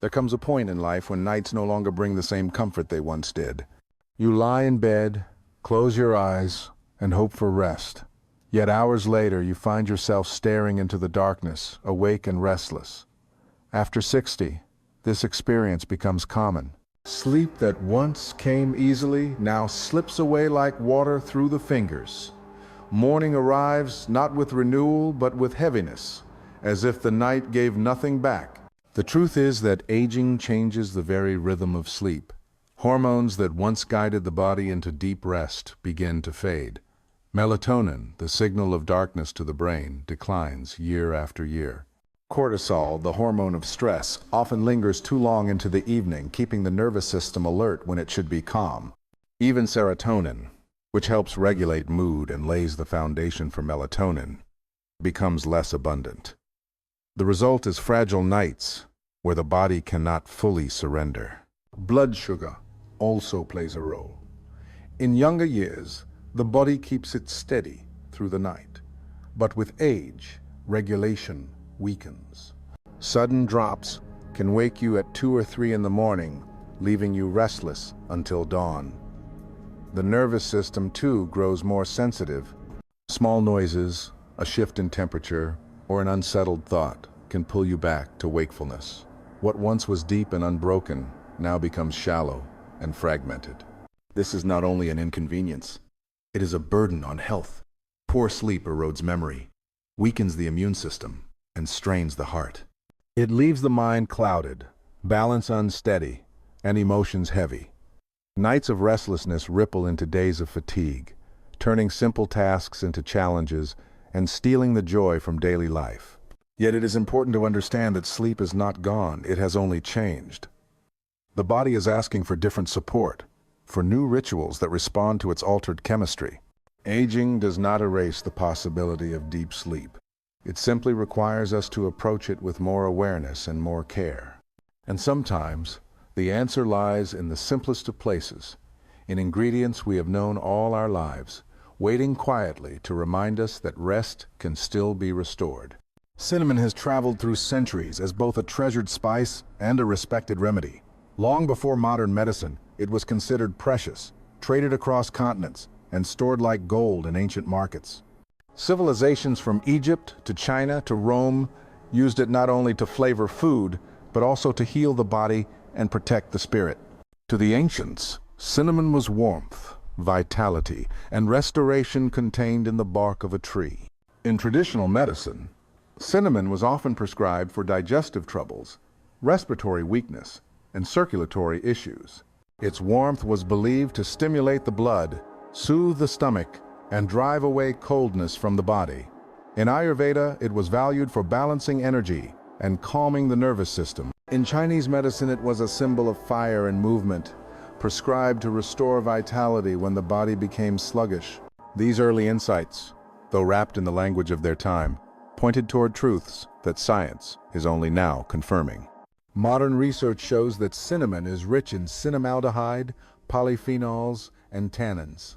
There comes a point in life when nights no longer bring the same comfort they once did. You lie in bed, close your eyes, and hope for rest. Yet hours later, you find yourself staring into the darkness, awake and restless. After 60, this experience becomes common. Sleep that once came easily now slips away like water through the fingers. Morning arrives not with renewal but with heaviness, as if the night gave nothing back. The truth is that aging changes the very rhythm of sleep. Hormones that once guided the body into deep rest begin to fade. Melatonin, the signal of darkness to the brain, declines year after year. Cortisol, the hormone of stress, often lingers too long into the evening, keeping the nervous system alert when it should be calm. Even serotonin, which helps regulate mood and lays the foundation for melatonin, becomes less abundant. The result is fragile nights where the body cannot fully surrender. Blood sugar also plays a role. In younger years, the body keeps it steady through the night, but with age, regulation weakens. Sudden drops can wake you at 2 or 3 in the morning, leaving you restless until dawn. The nervous system, too, grows more sensitive. Small noises, a shift in temperature, or an unsettled thought can pull you back to wakefulness. What once was deep and unbroken now becomes shallow and fragmented. This is not only an inconvenience, it is a burden on health. Poor sleep erodes memory, weakens the immune system, and strains the heart. It leaves the mind clouded, balance unsteady, and emotions heavy. Nights of restlessness ripple into days of fatigue, turning simple tasks into challenges and stealing the joy from daily life. Yet it is important to understand that sleep is not gone, it has only changed. The body is asking for different support, for new rituals that respond to its altered chemistry. Aging does not erase the possibility of deep sleep. It simply requires us to approach it with more awareness and more care. And sometimes, the answer lies in the simplest of places, in ingredients we have known all our lives, waiting quietly to remind us that rest can still be restored. Cinnamon has traveled through centuries as both a treasured spice and a respected remedy. Long before modern medicine, it was considered precious, traded across continents, and stored like gold in ancient markets. Civilizations from Egypt to China to Rome used it not only to flavor food, but also to heal the body and protect the spirit. To the ancients, cinnamon was warmth, vitality, and restoration contained in the bark of a tree. In traditional medicine, cinnamon was often prescribed for digestive troubles, respiratory weakness, and circulatory issues. Its warmth was believed to stimulate the blood, soothe the stomach, and drive away coldness from the body. In Ayurveda, it was valued for balancing energy and calming the nervous system. In Chinese medicine, it was a symbol of fire and movement, prescribed to restore vitality when the body became sluggish. These early insights, though wrapped in the language of their time, pointed toward truths that science is only now confirming. Modern research shows that cinnamon is rich in cinnamaldehyde, polyphenols, and tannins.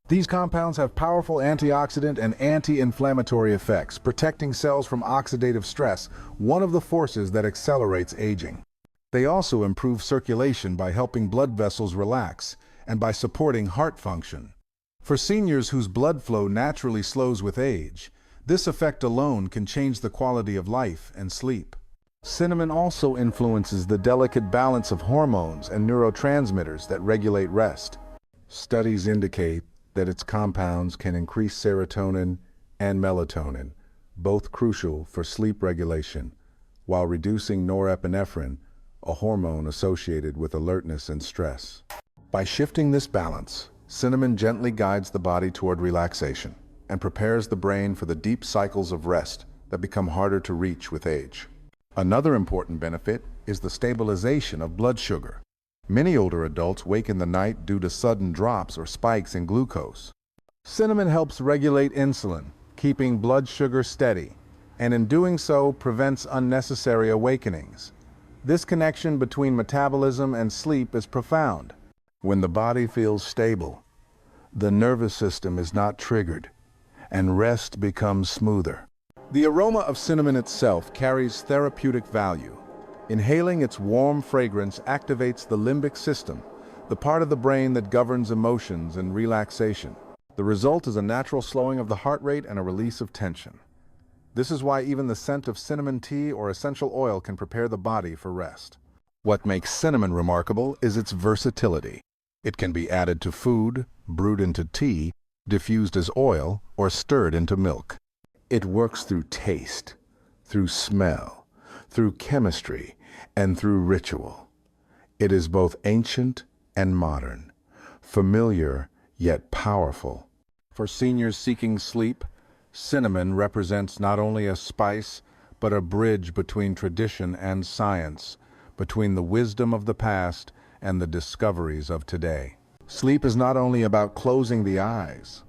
These compounds have powerful antioxidant and anti-inflammatory effects, protecting cells from oxidative stress, one of the forces that accelerates aging. They also improve circulation by helping blood vessels relax and by supporting heart function. For seniors whose blood flow naturally slows with age, this effect alone can change the quality of life and sleep. Cinnamon also influences the delicate balance of hormones and neurotransmitters that regulate rest. Studies indicate that its compounds can increase serotonin and melatonin, both crucial for sleep regulation, while reducing norepinephrine, a hormone associated with alertness and stress. By shifting this balance, cinnamon gently guides the body toward relaxation and prepares the brain for the deep cycles of rest that become harder to reach with age. Another important benefit is the stabilization of blood sugar. Many older adults wake in the night due to sudden drops or spikes in glucose. Cinnamon helps regulate insulin, keeping blood sugar steady, and in doing so prevents unnecessary awakenings. This connection between metabolism and sleep is profound. When the body feels stable, the nervous system is not triggered, and rest becomes smoother. The aroma of cinnamon itself carries therapeutic value. Inhaling its warm fragrance activates the limbic system, the part of the brain that governs emotions and relaxation. The result is a natural slowing of the heart rate and a release of tension. This is why even the scent of cinnamon tea or essential oil can prepare the body for rest. What makes cinnamon remarkable is its versatility. It can be added to food, brewed into tea, diffused as oil, or stirred into milk. It works through taste, through smell, through chemistry, and through ritual. It is both ancient and modern, familiar yet powerful. For seniors seeking sleep, cinnamon represents not only a spice, but a bridge between tradition and science, between the wisdom of the past and the discoveries of today. Sleep is not only about closing the eyes.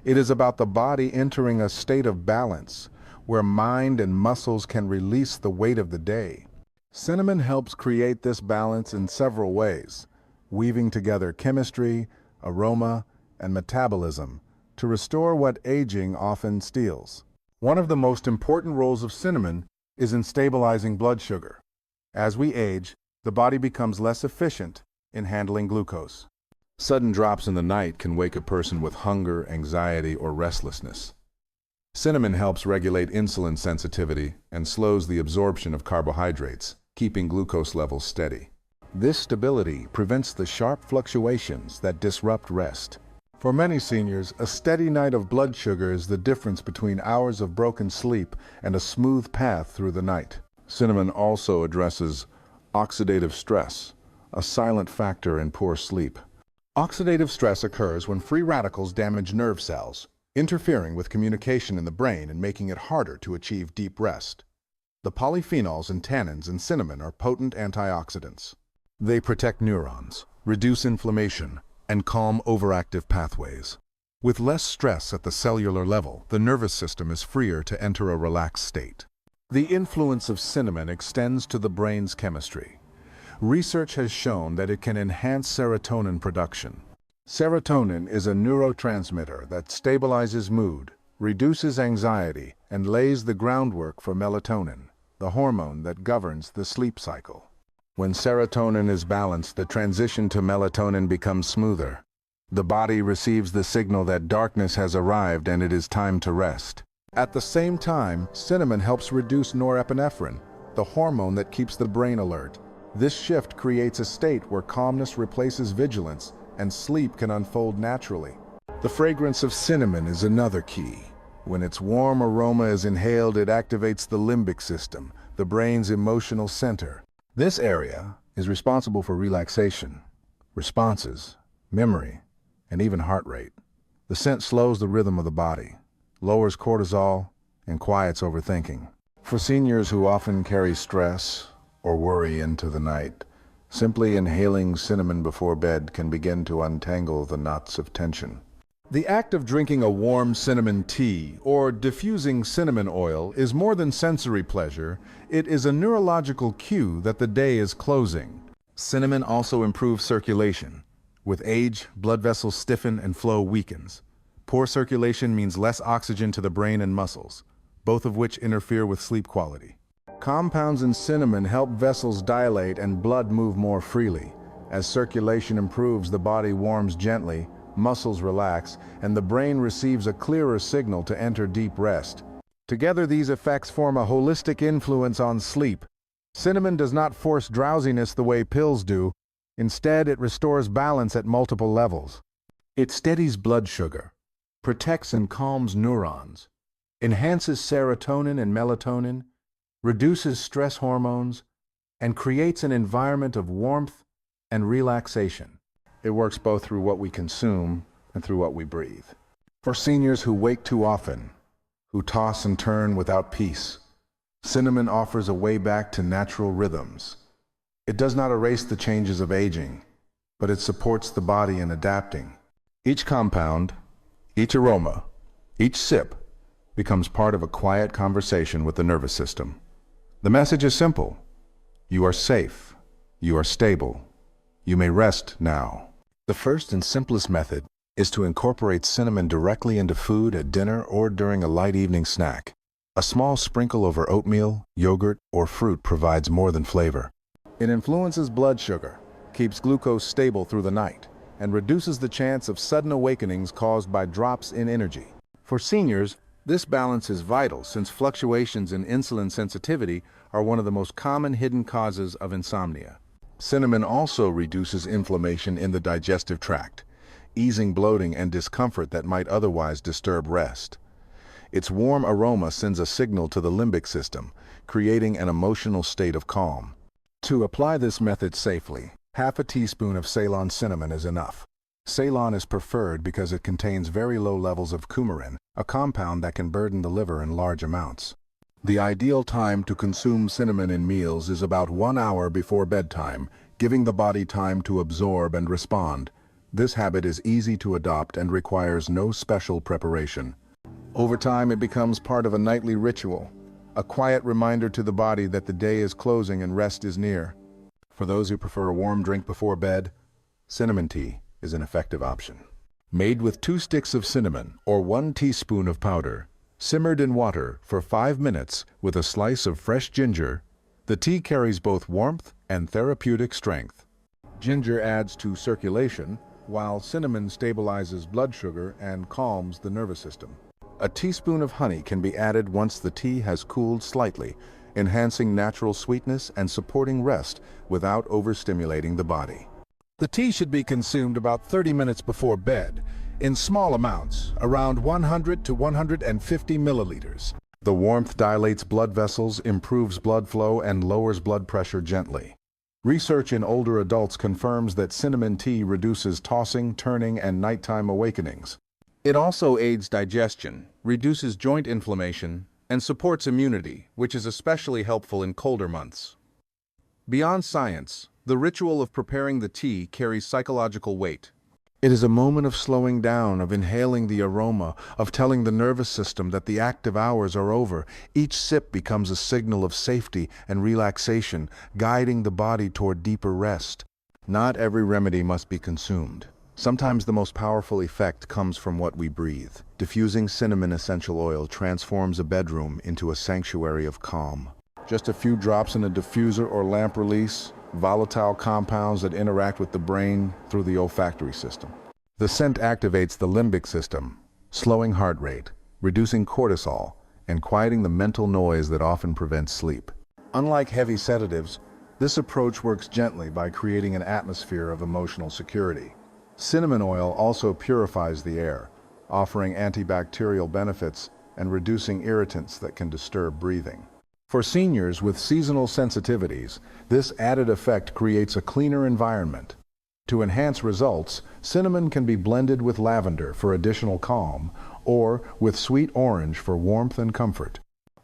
It is about the body entering a state of balance, where mind and muscles can release the weight of the day. Cinnamon helps create this balance in several ways, weaving together chemistry, aroma, and metabolism to restore what aging often steals. One of the most important roles of cinnamon is in stabilizing blood sugar. As we age, the body becomes less efficient in handling glucose. Sudden drops in the night can wake a person with hunger, anxiety, or restlessness. Cinnamon helps regulate insulin sensitivity and slows the absorption of carbohydrates, keeping glucose levels steady. This stability prevents the sharp fluctuations that disrupt rest. For many seniors, a steady night of blood sugar is the difference between hours of broken sleep and a smooth path through the night. Cinnamon also addresses oxidative stress, a silent factor in poor sleep. Oxidative stress occurs when free radicals damage nerve cells, interfering with communication in the brain and making it harder to achieve deep rest. The polyphenols and tannins in cinnamon are potent antioxidants. They protect neurons, reduce inflammation, and calm overactive pathways. With less stress at the cellular level, the nervous system is freer to enter a relaxed state. The influence of cinnamon extends to the brain's chemistry. Research has shown that it can enhance serotonin production. Serotonin is a neurotransmitter that stabilizes mood, reduces anxiety, and lays the groundwork for melatonin, the hormone that governs the sleep cycle. When serotonin is balanced, the transition to melatonin becomes smoother. The body receives the signal that darkness has arrived and it is time to rest. At the same time, cinnamon helps reduce norepinephrine, the hormone that keeps the brain alert. This shift creates a state where calmness replaces vigilance and sleep can unfold naturally. The fragrance of cinnamon is another key. When its warm aroma is inhaled, it activates the limbic system, the brain's emotional center. This area is responsible for relaxation, responses, memory, and even heart rate. The scent slows the rhythm of the body, lowers cortisol, and quiets overthinking. For seniors who often carry stress or worry into the night, simply inhaling cinnamon before bed can begin to untangle the knots of tension. The act of drinking a warm cinnamon tea or diffusing cinnamon oil is more than sensory pleasure. It is a neurological cue that the day is closing. Cinnamon also improves circulation. With age, blood vessels stiffen and flow weakens. Poor circulation means less oxygen to the brain and muscles, both of which interfere with sleep quality. Compounds in cinnamon help vessels dilate and blood move more freely. As circulation improves, the body warms gently, muscles relax, and the brain receives a clearer signal to enter deep rest. Together, these effects form a holistic influence on sleep. Cinnamon does not force drowsiness the way pills do. Instead, it restores balance at multiple levels. It steadies blood sugar, protects and calms neurons, enhances serotonin and melatonin, reduces stress hormones, and creates an environment of warmth and relaxation. It works both through what we consume and through what we breathe. For seniors who wake too often, who toss and turn without peace, cinnamon offers a way back to natural rhythms. It does not erase the changes of aging, but it supports the body in adapting. Each compound, each aroma, each sip becomes part of a quiet conversation with the nervous system. The message is simple. You are safe. You are stable. You may rest now. The first and simplest method is to incorporate cinnamon directly into food at dinner or during a light evening snack. A small sprinkle over oatmeal, yogurt, or fruit provides more than flavor. It influences blood sugar, keeps glucose stable through the night, and reduces the chance of sudden awakenings caused by drops in energy. For seniors, this balance is vital since fluctuations in insulin sensitivity are one of the most common hidden causes of insomnia. Cinnamon also reduces inflammation in the digestive tract, easing bloating and discomfort that might otherwise disturb rest. Its warm aroma sends a signal to the limbic system, creating an emotional state of calm. To apply this method safely, half a teaspoon of Ceylon cinnamon is enough. Ceylon is preferred because it contains very low levels of coumarin, a compound that can burden the liver in large amounts. The ideal time to consume cinnamon in meals is about 1 hour before bedtime, giving the body time to absorb and respond. This habit is easy to adopt and requires no special preparation. Over time, it becomes part of a nightly ritual, a quiet reminder to the body that the day is closing and rest is near. For those who prefer a warm drink before bed, cinnamon tea is an effective option. Made with 2 sticks of cinnamon or 1 teaspoon of powder, simmered in water for 5 minutes with a slice of fresh ginger, the tea carries both warmth and therapeutic strength. Ginger adds to circulation, while cinnamon stabilizes blood sugar and calms the nervous system. A teaspoon of honey can be added once the tea has cooled slightly, enhancing natural sweetness and supporting rest without overstimulating the body. The tea should be consumed about 30 minutes before bed, in small amounts, around 100 to 150 milliliters. The warmth dilates blood vessels, improves blood flow, and lowers blood pressure gently. Research in older adults confirms that cinnamon tea reduces tossing, turning, and nighttime awakenings. It also aids digestion, reduces joint inflammation, and supports immunity, which is especially helpful in colder months. Beyond science, the ritual of preparing the tea carries psychological weight. It is a moment of slowing down, of inhaling the aroma, of telling the nervous system that the active hours are over. Each sip becomes a signal of safety and relaxation, guiding the body toward deeper rest. Not every remedy must be consumed. Sometimes the most powerful effect comes from what we breathe. Diffusing cinnamon essential oil transforms a bedroom into a sanctuary of calm. Just a few drops in a diffuser or lamp release volatile compounds that interact with the brain through the olfactory system. The scent activates the limbic system, slowing heart rate, reducing cortisol, and quieting the mental noise that often prevents sleep. Unlike heavy sedatives, this approach works gently by creating an atmosphere of emotional security. Cinnamon oil also purifies the air, offering antibacterial benefits and reducing irritants that can disturb breathing. For seniors with seasonal sensitivities, this added effect creates a cleaner environment. To enhance results, cinnamon can be blended with lavender for additional calm, or with sweet orange for warmth and comfort.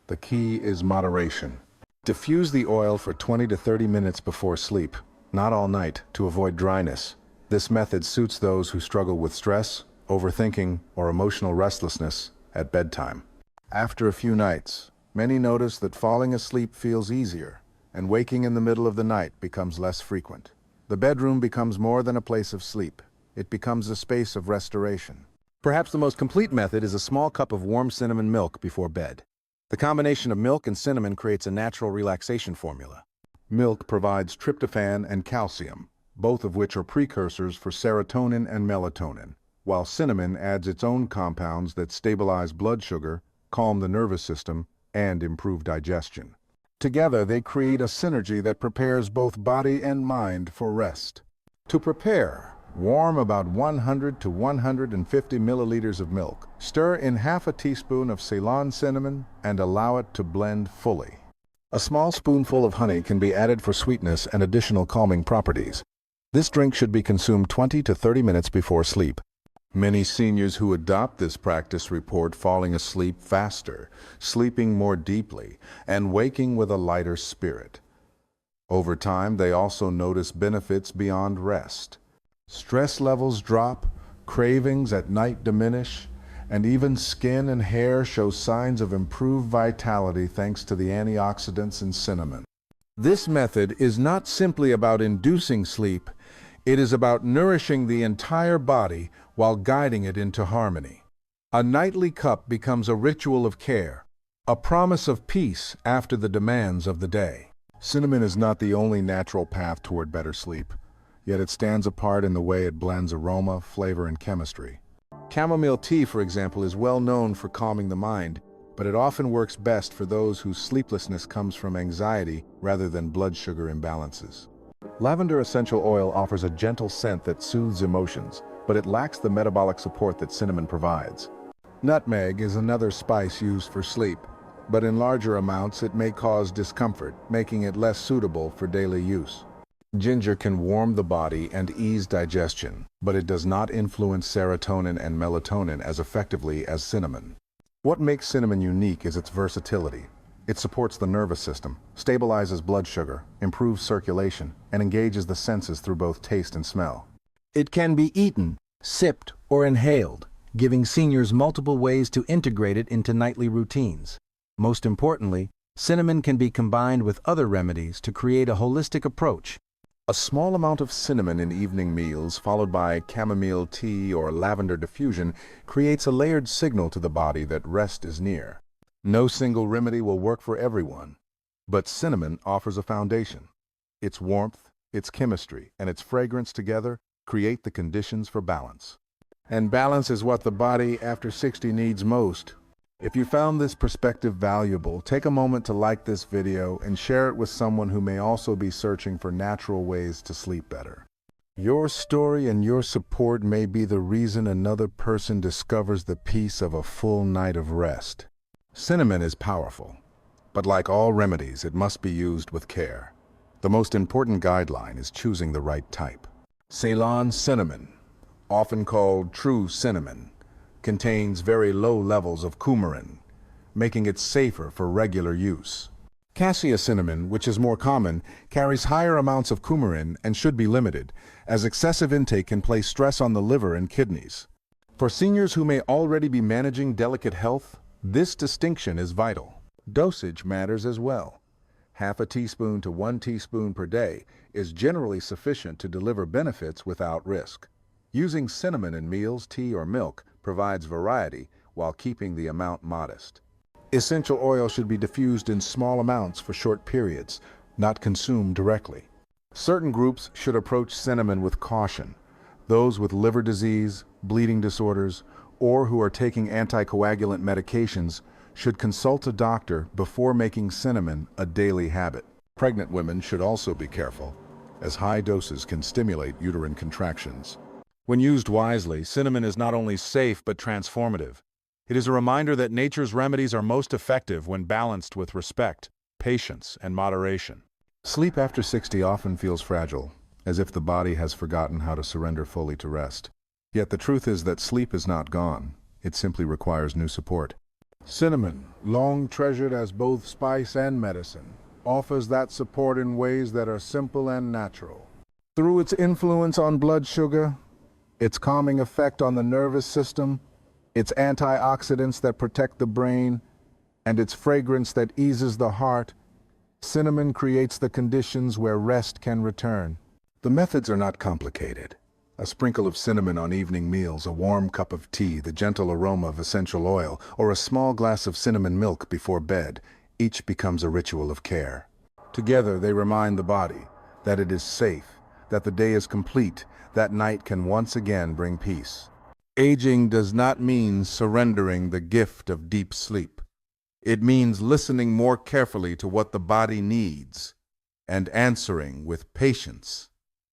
The key is moderation. Diffuse the oil for 20 to 30 minutes before sleep, not all night, to avoid dryness. This method suits those who struggle with stress, overthinking, or emotional restlessness at bedtime. After a few nights, many notice that falling asleep feels easier, and waking in the middle of the night becomes less frequent. The bedroom becomes more than a place of sleep. It becomes a space of restoration. Perhaps the most complete method is a small cup of warm cinnamon milk before bed. The combination of milk and cinnamon creates a natural relaxation formula. Milk provides tryptophan and calcium, both of which are precursors for serotonin and melatonin, while cinnamon adds its own compounds that stabilize blood sugar, calm the nervous system, and improve digestion. Together, they create a synergy that prepares both body and mind for rest. To prepare, warm about 100 to 150 milliliters of milk. Stir in half a teaspoon of Ceylon cinnamon and allow it to blend fully. A small spoonful of honey can be added for sweetness and additional calming properties. This drink should be consumed 20 to 30 minutes before sleep. Many seniors who adopt this practice report falling asleep faster, sleeping more deeply, and waking with a lighter spirit. Over time, they also notice benefits beyond rest. Stress levels drop, cravings at night diminish, and even skin and hair show signs of improved vitality thanks to the antioxidants in cinnamon. This method is not simply about inducing sleep, it is about nourishing the entire body while guiding it into harmony. A nightly cup becomes a ritual of care, a promise of peace after the demands of the day. Cinnamon is not the only natural path toward better sleep, yet it stands apart in the way it blends aroma, flavor, and chemistry. Chamomile tea, for example, is well known for calming the mind, but it often works best for those whose sleeplessness comes from anxiety rather than blood sugar imbalances. Lavender essential oil offers a gentle scent that soothes emotions, but it lacks the metabolic support that cinnamon provides. Nutmeg is another spice used for sleep, but in larger amounts it may cause discomfort, making it less suitable for daily use. Ginger can warm the body and ease digestion, but it does not influence serotonin and melatonin as effectively as cinnamon. What makes cinnamon unique is its versatility. It supports the nervous system, stabilizes blood sugar, improves circulation, and engages the senses through both taste and smell. It can be eaten, sipped, or inhaled, giving seniors multiple ways to integrate it into nightly routines. Most importantly, cinnamon can be combined with other remedies to create a holistic approach. A small amount of cinnamon in evening meals, followed by chamomile tea or lavender diffusion, creates a layered signal to the body that rest is near. No single remedy will work for everyone, but cinnamon offers a foundation. Its warmth, its chemistry, and its fragrance together create the conditions for balance. And balance is what the body after 60 needs most. If you found this perspective valuable, take a moment to like this video and share it with someone who may also be searching for natural ways to sleep better. Your story and your support may be the reason another person discovers the peace of a full night of rest. Cinnamon is powerful, but like all remedies, it must be used with care. The most important guideline is choosing the right type. Ceylon cinnamon, often called true cinnamon, contains very low levels of coumarin, making it safer for regular use. Cassia cinnamon, which is more common, carries higher amounts of coumarin and should be limited, as excessive intake can place stress on the liver and kidneys. For seniors who may already be managing delicate health, this distinction is vital. Dosage matters as well. Half a teaspoon to 1 teaspoon per day is generally sufficient to deliver benefits without risk. Using cinnamon in meals, tea, or milk provides variety while keeping the amount modest. Essential oil should be diffused in small amounts for short periods, not consumed directly. Certain groups should approach cinnamon with caution. Those with liver disease, bleeding disorders, or who are taking anticoagulant medications should consult a doctor before making cinnamon a daily habit. Pregnant women should also be careful, as high doses can stimulate uterine contractions. When used wisely, cinnamon is not only safe but transformative. It is a reminder that nature's remedies are most effective when balanced with respect, patience, and moderation. Sleep after 60 often feels fragile, as if the body has forgotten how to surrender fully to rest. Yet the truth is that sleep is not gone. It simply requires new support. Cinnamon, long treasured as both spice and medicine, offers that support in ways that are simple and natural. Through its influence on blood sugar, its calming effect on the nervous system, its antioxidants that protect the brain, and its fragrance that eases the heart, cinnamon creates the conditions where rest can return. The methods are not complicated. A sprinkle of cinnamon on evening meals, a warm cup of tea, the gentle aroma of essential oil, or a small glass of cinnamon milk before bed, each becomes a ritual of care. Together they remind the body that it is safe, that the day is complete, that night can once again bring peace. Aging does not mean surrendering the gift of deep sleep. It means listening more carefully to what the body needs and answering with patience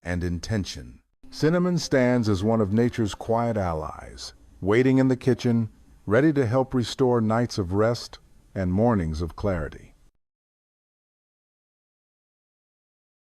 and intention. Cinnamon stands as one of nature's quiet allies, waiting in the kitchen, ready to help restore nights of rest and mornings of clarity.